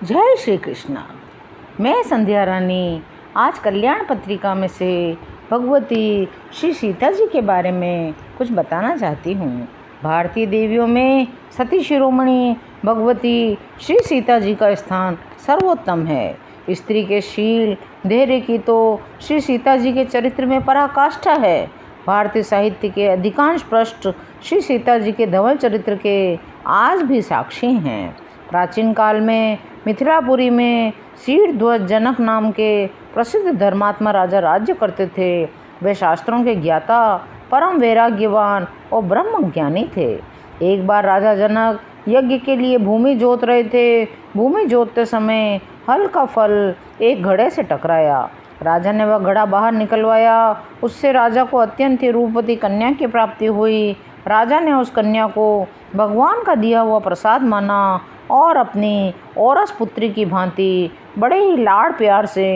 जय श्री कृष्णा। मैं संध्या रानी आज कल्याण पत्रिका में से भगवती श्री सीता जी के बारे में कुछ बताना चाहती हूँ। भारतीय देवियों में सती शिरोमणि भगवती श्री सीता जी का स्थान सर्वोत्तम है। स्त्री के शील धैर्य की तो श्री सीता जी के चरित्र में पराकाष्ठा है। भारतीय साहित्य के अधिकांश पृष्ठ श्री सीता जी के धवल चरित्र के आज भी साक्षी हैं। प्राचीन काल में मिथिलापुरी में शीर्षध्वज जनक नाम के प्रसिद्ध धर्मात्मा राजा राज्य करते थे। वे शास्त्रों के ज्ञाता, परम वैराग्यवान और ब्रह्म ज्ञानी थे। एक बार राजा जनक यज्ञ के लिए भूमि जोत रहे थे। भूमि जोतते समय हल का फल एक घड़े से टकराया। राजा ने वह घड़ा बाहर निकलवाया। उससे राजा को अत्यंत ही रूपवती कन्या की प्राप्ति हुई। राजा ने उस कन्या को भगवान का दिया हुआ प्रसाद माना और अपनी औरस पुत्री की भांति बड़े ही लाड़ प्यार से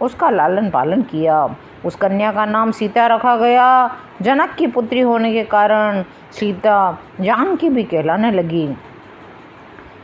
उसका लालन पालन किया। उस कन्या का नाम सीता रखा गया। जनक की पुत्री होने के कारण सीता जानकी भी कहलाने लगी।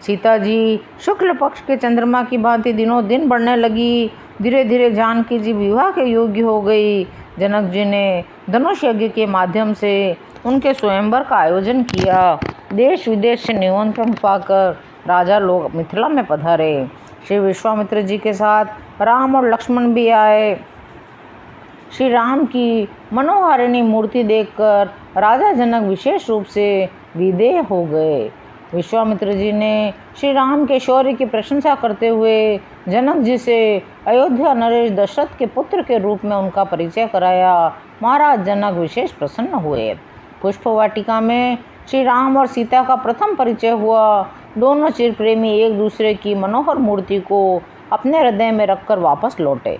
सीता जी शुक्ल पक्ष के चंद्रमा की भांति दिनों दिन बढ़ने लगी। धीरे धीरे जानकी जी विवाह के योग्य हो गई। जनक जी ने धनुष यज्ञ के माध्यम से उनके स्वयंवर का आयोजन किया। देश विदेश से निमंत्रण पाकर राजा लोग मिथिला में पधारे। श्री विश्वामित्र जी के साथ राम और लक्ष्मण भी आए। श्री राम की मनोहारिणी मूर्ति देखकर राजा जनक विशेष रूप से विदेह हो गए। विश्वामित्र जी ने श्री राम के शौर्य की प्रशंसा करते हुए जनक जी से अयोध्या नरेश दशरथ के पुत्र के रूप में उनका परिचय कराया। महाराज जनक विशेष प्रसन्न हुए। पुष्प वाटिका में श्री राम और सीता का प्रथम परिचय हुआ। दोनों चिर प्रेमी एक दूसरे की मनोहर मूर्ति को अपने हृदय में रखकर वापस लौटे।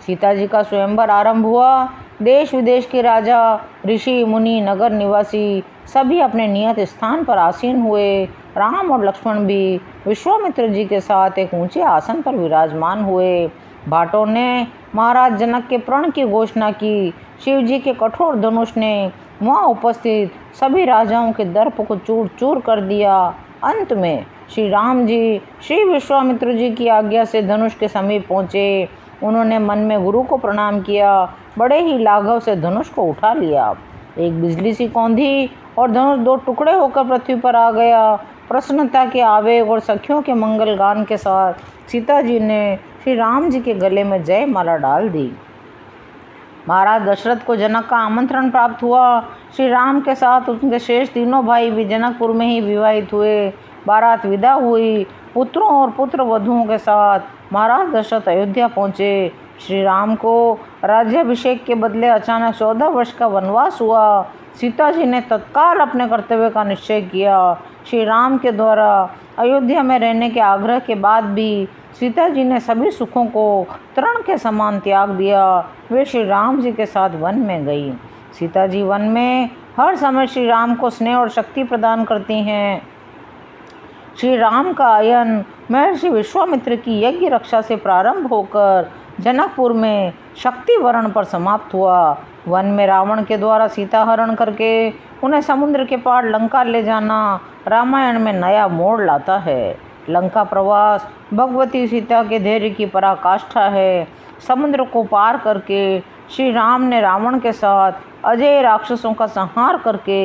सीता जी का स्वयंवर आरंभ हुआ। देश विदेश के राजा, ऋषि, मुनि, नगर निवासी सभी अपने नियत स्थान पर आसीन हुए। राम और लक्ष्मण भी विश्वामित्र जी के साथ एक ऊंचे आसन पर विराजमान हुए। भाटों ने महाराज जनक के प्रण की घोषणा की। शिव जी के कठोर धनुष ने वहाँ उपस्थित सभी राजाओं के दर्प को चूर चूर कर दिया। अंत में श्री राम जी श्री विश्वामित्र जी की आज्ञा से धनुष के समीप पहुँचे। उन्होंने मन में गुरु को प्रणाम किया। बड़े ही लाघव से धनुष को उठा लिया। एक बिजली सी कौंधी और धनुष दो टुकड़े होकर पृथ्वी पर आ गया। प्रसन्नता के आवेग और सखियों के मंगल गान के साथ सीता जी ने श्री राम जी के गले में जय माला डाल दी। महाराज दशरथ को जनक का आमंत्रण प्राप्त हुआ। श्री राम के साथ उनके शेष तीनों भाई भी जनकपुर में ही विवाहित हुए। बारात विदा हुई। पुत्रों और पुत्र वधुओं के साथ महाराज दशरथ अयोध्या पहुँचे। श्री राम को राज्याभिषेक के बदले अचानक 14 वर्ष का वनवास हुआ। सीता जी ने तत्काल अपने कर्तव्य का निश्चय किया। श्री राम के द्वारा अयोध्या में रहने के आग्रह के बाद भी सीता जी ने सभी सुखों को तृण के समान त्याग दिया। वे श्री राम जी के साथ वन में गई। सीता जी वन में हर समय श्री राम को स्नेह और शक्ति प्रदान करती हैं। श्री राम का आयन महर्षि विश्वामित्र की यज्ञ रक्षा से प्रारंभ होकर जनकपुर में शक्ति वर्ण पर समाप्त हुआ। वन में रावण के द्वारा सीता हरण करके उन्हें समुद्र के पार लंका ले जाना रामायण में नया मोड़ लाता है। लंका प्रवास भगवती सीता के धैर्य की पराकाष्ठा है। समुद्र को पार करके श्री राम ने रावण के साथ अजय राक्षसों का संहार करके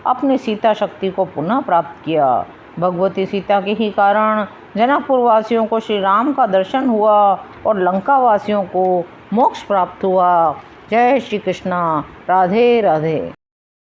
अपनी सीता शक्ति को पुनः प्राप्त किया। भगवती सीता के ही कारण जनकपुर वासियों को श्री राम का दर्शन हुआ और लंका वासियों को मोक्ष प्राप्त हुआ। जय श्री कृष्णा। राधे राधे।